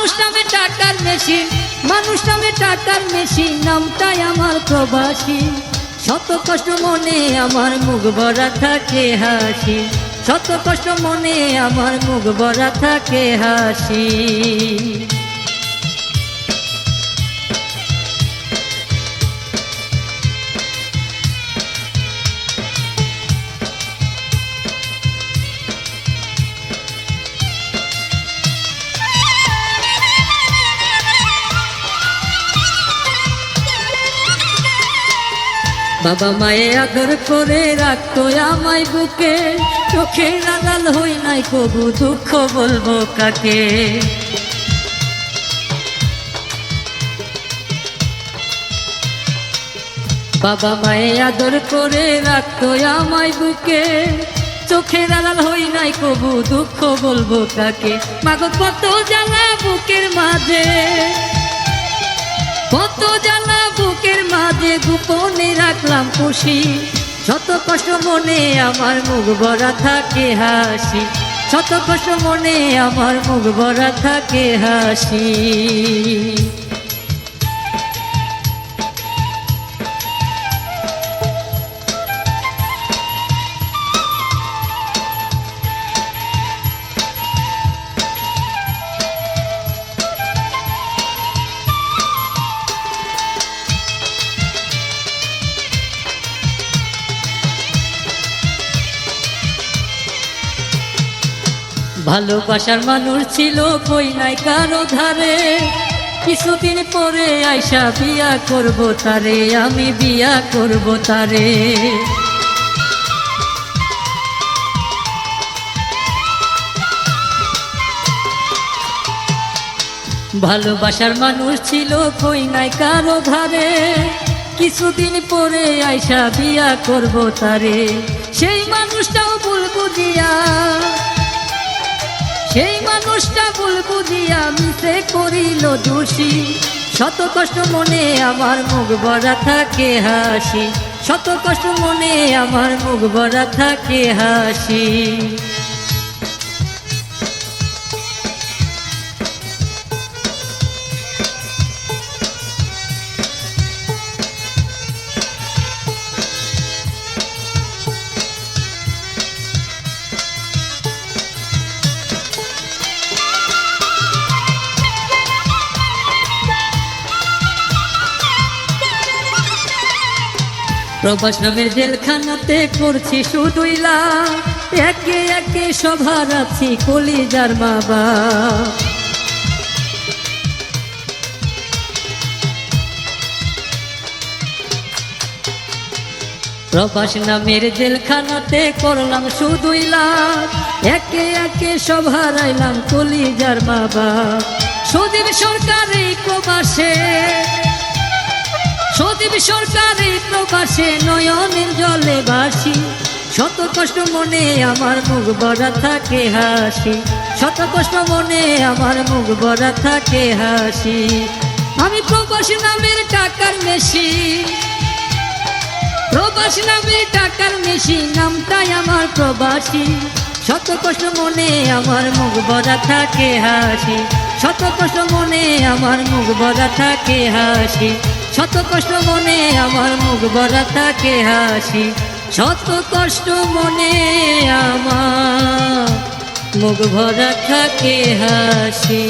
মানুষ নামে টাকার মেশিন, মানুষ নামে টাকার মেশিন, নামটাই আমার প্রবাসী। শত কষ্ট মনে আমার মুখ ভরা থাকে হাসি, শত কষ্ট মনে আমার মুখ ভরা থাকে হাসি। বাবা মায়ে আদর করে রাখতো আমায় বুকে, চোখের আড়াল হই নাই কবু, দুঃখ বলবো কাকে। বাবা মায়ে আদর করে রাখতো আমায় বুকে, চোখের আড়াল হই নাই কবু, দুঃখ বলবো কাকে। মাগো কত জ্বালা বুকের মাঝে, কত জ্বালা বুকের মাঝে গোপনে রাখলাম খুশি। শত কষ্ট মনে আমার মুখ ভরা থাকে হাসি, শত কষ্ট মনে আমার মুখ ভরা থাকে হাসি। ভালোবাসার মানুষ ছিল কই নাই কারো ধারে, কিছুদিন পরে আইসা বিয়া করব তারে, আমি বিয়া করব তারে। ভালোবাসার মানুষ ছিল কই নাই কারো ধারে, কিছুদিন পরে আইসা বিয়া করব তারে। সেই মানুষটাও ভুল বুঝিয়া, সেই মানুষটা ভুল বুঝিয়া মিছে করিল দোষী। শত কষ্ট মনে আমার মুখ ভরা থাকে হাসি, শত কষ্ট মনে আমার মুখ ভরা থাকে হাসি। প্রবাস নামের জেলখানাতে করছি শুধুই লাভ, একে একে সবার আছি কলিজার মা বাপ। প্রবাস নামের জেলখানাতে করলাম শুধুই লাভ, একে একে সবার আইলাম কলিজার মা বাপ। সজীব সরকার এই প্রবাসে, সজীব সরকার এই প্রবাসে নয়নের জলে ভাসি। শত কষ্ট মনে আমার মুখ ভরা থাকে হাসি, শত কষ্ট মনে আমার মুখ ভরা থাকে হাসি। আমি প্রবাস নামের টাকার মেশিন, প্রবাস নামের টাকার মেশিন, নামটাই আমার প্রবাসী। শত কষ্ট মনে আমার মুখ ভরা থাকে হাসি, শত কষ্ট মনে আমার মুখ ভরা থাকে হাসি, শত কষ্ট মনে আমার মুখ ভরা থাকে হাসি, শত কষ্ট মনে আমার মুখ ভরা থাকে হাসি।